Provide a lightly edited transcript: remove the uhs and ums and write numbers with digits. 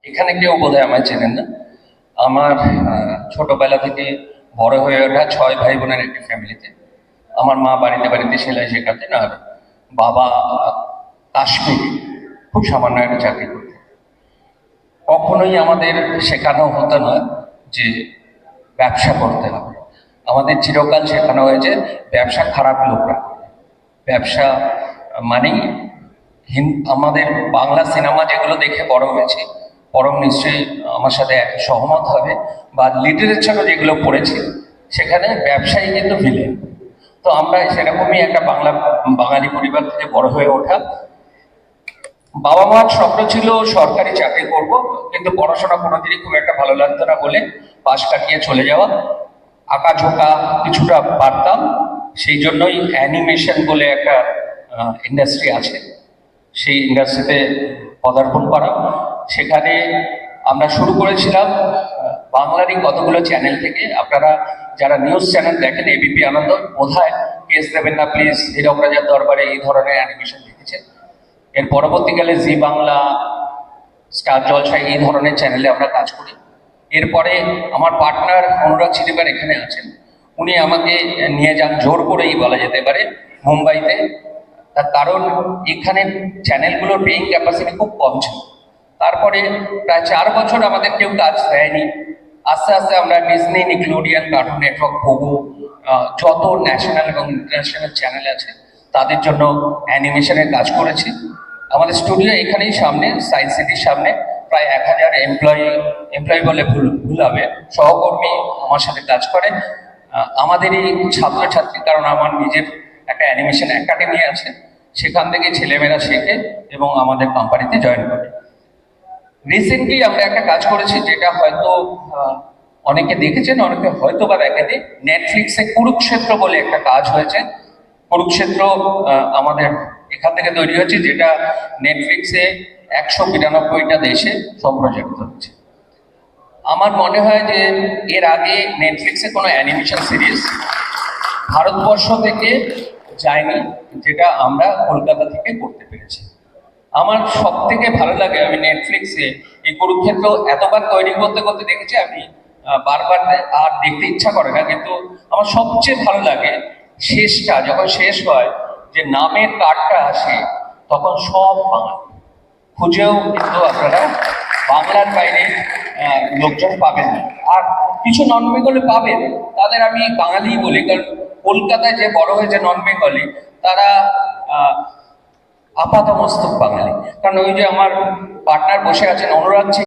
এখানে কেউ বোধহয় আমায় চেনেন না। আমার ছোটবেলা থেকে বড় হয়ে ওঠা 6 ভাই বোনের একটি ফ্যামিলিতে। আমার মা বাড়িতে বাড়িতে সেলাই শেখাতেন, আর বাবা কাশ্মীরে খুব সামান্য একটা চাকরি করতেন। কখনোই আমাদের শেখানো হতো না যে ব্যবসা করতে হবে। আমাদের চিরকাল শেখানো হয়েছে ব্যবসা খারাপ লোকরা করে। ব্যবসা মানেই আমাদের বাংলা সিনেমা যেগুলো দেখে বড় হয়েছি, পরম নিশ্চয়ই আমার সাথে সহমত হবে, বা লিটারেচারও যেগুলো পড়েছি, সেখানে ব্যবসায়ী কিন্তু ভিলেন। তো আমরা সেরকমই একটা বাঙালি পরিবার থেকে বড় হয়ে ওঠা। বাবা মার স্বপ্ন ছিল সরকারি চাকরি করব, কিন্তু পড়াশোনা কোনোদিনই খুব একটা ভালো লাগতো না বলে পাশ কাটিয়ে চলে যাওয়া। আঁকাঝোঁকা কিছুটা পারতাম, সেই জন্যই অ্যানিমেশন বলে একটা ইন্ডাস্ট্রি আছে, সেই ইন্ডাস্ট্রিতে পদার্পণ করা। সেখানে আমরা শুরু করেছিলাম বাংলারই কতগুলো চ্যানেল থেকে। আপনারা যারা নিউজ চ্যানেল দেখেন, এবিপি আনন্দ, বোধহয় কেস দেবেন না প্লিজ, হীরক রাজার দরবারে এই ধরনের অ্যানিমেশন দেখেছেন। এর পরবর্তীকালে জি বাংলা, স্টার জলসায়, এই ধরনের চ্যানেলে আমরা কাজ করি। এরপরে আমার পার্টনার অনুরাগ চিলিবার এখানে আছেন, উনি আমাকে নিয়ে যান জোর করেই বলা যেতে পারে মুম্বাইতে। তার কারণ এখানে চ্যানেলগুলোর পেইং ক্যাপাসিটি খুব কম ছিল। তারপরে প্রায় 4 বছর আমাদের কেউ কাজ দেয়নি। আস্তে আস্তে আমরা Disney, Nickelodeon, cartoon network, Pogo, যত ন্যাশনাল এবং ইন্টারন্যাশনাল চ্যানেল আছে তাদের জন্য অ্যানিমেশনের কাজ করেছি। আমাদের স্টুডিও এখানেই সামনে, সায়েন্স সিটির সামনে। প্রায় 1000 এমপ্লয়ি বলে ভুল হবে, সহকর্মী আমার সাথে কাজ করে। আমাদেরই ছাত্রছাত্রী, কারণ আমার নিজের একটা অ্যানিমেশন একাডেমি আছে, সেখান থেকে ছেলেমেয়েরা শেখে এবং আমাদের কোম্পানিতে জয়েন করে। রিসেন্টলি আমরা একটা কাজ করেছি, যেটা হয়তো অনেকে দেখেছেন, অনেকে হয়তো বা দেখেনি। নেটফ্লিক্সে কুরুক্ষেত্র বলে একটা কাজ হয়েছে। কুরুক্ষেত্র আমাদের এখান থেকে তৈরি হয়েছে, যেটা নেটফ্লিক্সে 192টা দেশে সম্প্রচারিত হচ্ছে। আমার মনে হয় যে এর আগে নেটফ্লিক্সে কোনো অ্যানিমেশন সিরিজ ভারতবর্ষ থেকে যায়নি, যেটা আমরা কলকাতা থেকে করতে পেরেছি। আমার সব থেকে ভালো লাগে, আমি নেটফ্লিক্সে এই কুরুক্ষেত্র এতবার তৈরি করতে করতে দেখেছি, আমি বারবার আর দেখতে ইচ্ছা করে না, কিন্তু আমার সবচেয়ে ভালো লাগে শেষটা, যখন শেষ হয়, যে নামের কার্ডটা আসে, তখন সব বাঙালি। খুঁজেও কিন্তু আপনারা বাংলার বাইরে লোকজন পাবেন না, আর কিছু নন বেঙ্গলি পাবেন, তাদের আমি বাঙালি বলি, কারণ কলকাতায় যে বড় হয়েছে নন বেঙ্গলি, তারা আপাতমস্তক বাঙালি। কারণ ওই যে আমার পার্টনার বসে আছেন অনুরাগ